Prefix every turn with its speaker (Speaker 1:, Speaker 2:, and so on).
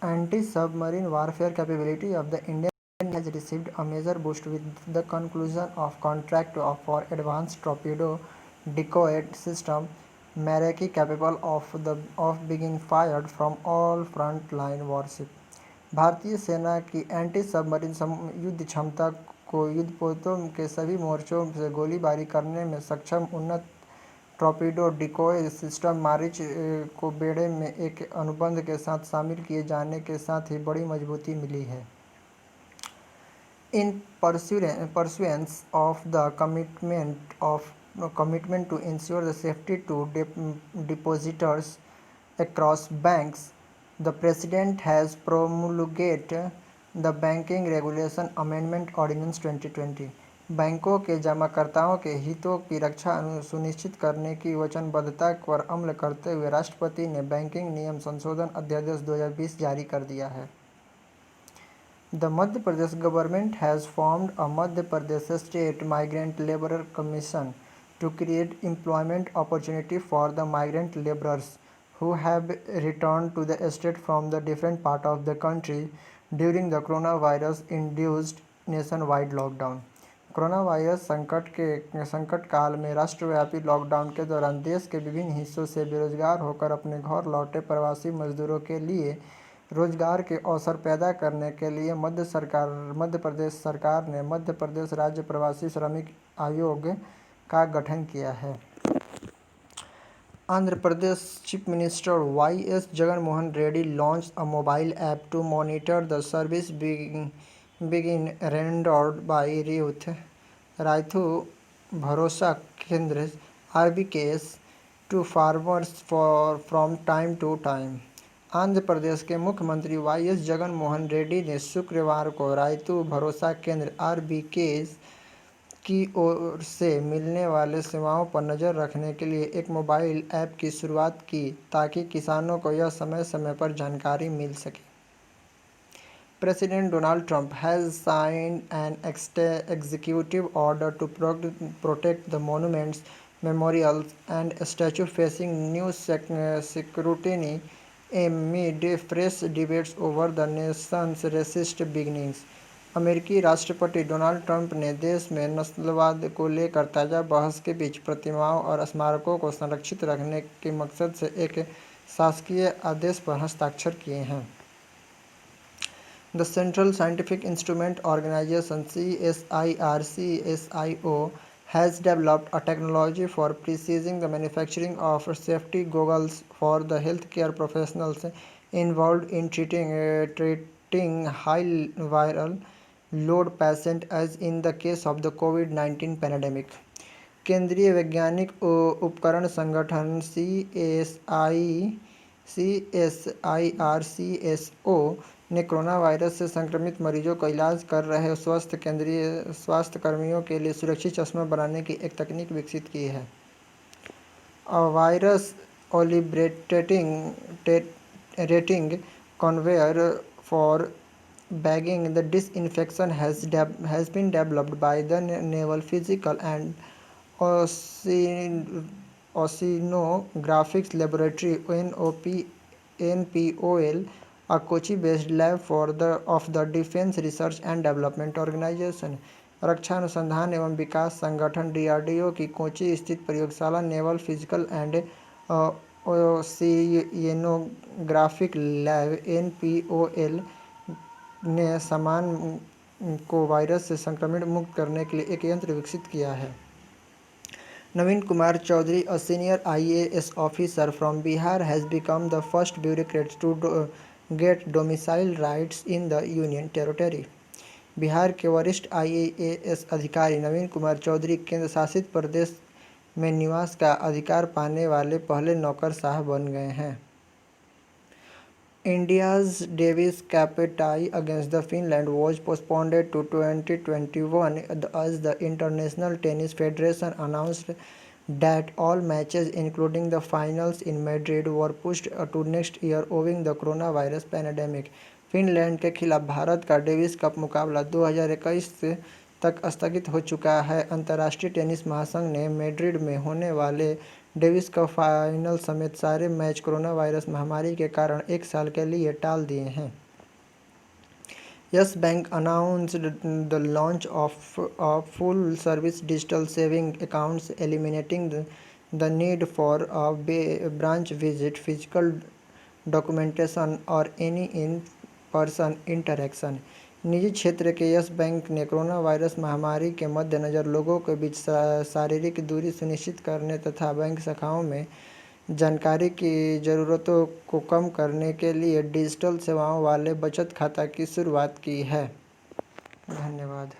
Speaker 1: Anti-submarine warfare capability of the Indian Navy has received a major boost with the conclusion of contract for advanced torpedo decoy system Meraki capable of being fired from all front-line warships. भारतीय सेना की anti submarine युद्ध क्षमता को युद्धपोतों के सभी मोर्चों से गोलीबारी करने में सक्षम उन्नत टॉर्पीडो डिकॉय सिस्टम मारिच को बेड़े में एक अनुबंध के साथ शामिल किए जाने के साथ ही बड़ी मजबूती मिली है। In pursuance of the commitment to ensure the safety to depositors across banks, the President has promulgated the Banking Regulation Amendment Ordinance 2020। बैंकों के जमाकर्ताओं के हितों की रक्षा सुनिश्चित करने की वचनबद्धता पर अमल करते हुए राष्ट्रपति ने बैंकिंग नियम संशोधन अध्यादेश 2020 जारी कर दिया है। The Madhya Pradesh government has formed a Madhya Pradesh State Migrant Laborer Commission to create employment opportunity for the migrant laborers who have returned to the state from the different part of the country during the coronavirus-induced nationwide lockdown। Corona virus संकट काल में राष्ट्रव्यापी lockdown के दौरान देश के विभिन्न हिस्सों से बेरोजगार होकर अपने घर लौटे प्रवासी मजदूरों के लिए रोजगार के अवसर पैदा करने के लिए मध्य प्रदेश सरकार ने मध्य प्रदेश राज्य प्रवासी श्रमिक आयोग का गठन किया है। Andhra Pradesh chief minister Y S. Jagan Mohan Reddy launched a mobile app to monitor the service being rendered by Raithu Bharosa Kendra (RBKs) to farmers from time to time। Andhra Pradesh के मुख्यमंत्री वाई.एस. जगन मोहन रेड्डी ने शुक्रवार को रायतु भरोसा केंद्र (आरबीकेस) की ओर से मिलने वाले सेवाओं पर नज़र रखने के लिए एक मोबाइल ऐप की शुरुआत की ताकि किसानों को यह समय समय पर जानकारी मिल सके। President Donald Trump has signed an executive order to protect the monuments, memorials, and statues facing new scrutiny amid fresh debates over the nation's racist beginnings। अमेरिकी राष्ट्रपति डोनाल्ड ट्रंप ने देश में नस्लवाद को लेकर ताज़ा बहस के बीच प्रतिमाओं और स्मारकों को संरक्षित रखने के मकसद से एक शासकीय आदेश पर हस्ताक्षर किए हैं। The Central Scientific Instrument Organization (CSIR-CSIO) has developed a technology for precising the manufacturing of safety goggles for the healthcare professionals involved in treating high viral load patients as in the case of the COVID-19 pandemic। केंद्रीय वैज्ञानिक उपकरण संगठन CSIR-CSO ने corona virus से संक्रमित मरीजों का इलाज कर रहे स्वास्थ्य कर्मियों के लिए सुरक्षित चश्मा बनाने की एक तकनीक विकसित की है। A virus rating conveyor for bagging the disinfection has been developed by the Naval Physical and Oceanographics Laboratory (NPOL), a Kochi-based lab of the Defense Research and Development Organization। रक्षा अनुसंधान एवं विकास संगठन DRDO की कोची स्थित प्रयोगशाला naval physical and oceanographic lab (NPOL) ने सामान को virus से संक्रमण मुक्त करने के लिए एक यंत्र विकसित किया है। Naveen Kumar Chaudhary, a senior IAS officer from Bihar, has become the first bureaucrat to get domicile rights in the Union Territory। Bihar के वरिष्ठ IAS अधिकारी नवीन कुमार चौधरी केंद्र शासित प्रदेश में निवास का अधिकार पाने वाले पहले नौकरशाह बन गए हैं। India's Davis Cup tie against the Finland was postponed to 2021 as the International Tennis Federation announced that all matches, including the finals in Madrid, were pushed to next year owing the coronavirus pandemic। Finland के खिलाफ भारत का Davis cup मुकाबला 2021 तक स्थगित हो चुका है। अंतर्राष्ट्रीय टेनिस महासंघ ने मैड्रिड में होने वाले डेविस कप फाइनल समेत सारे मैच कोरोना वायरस महामारी के कारण 1 साल के लिए टाल दिए हैं। Yes Bank announced the launch of full-service digital saving accounts, eliminating the need for a branch visit, physical documentation और any in-person interaction। निजी क्षेत्र के यस बैंक ने कोरोना वायरस महामारी के मद्देनज़र लोगों के बीच शारीरिक दूरी सुनिश्चित करने तथा बैंक शाखाओं में जानकारी की ज़रूरतों को कम करने के लिए डिजिटल सेवाओं वाले बचत खाता की शुरुआत की है। धन्यवाद।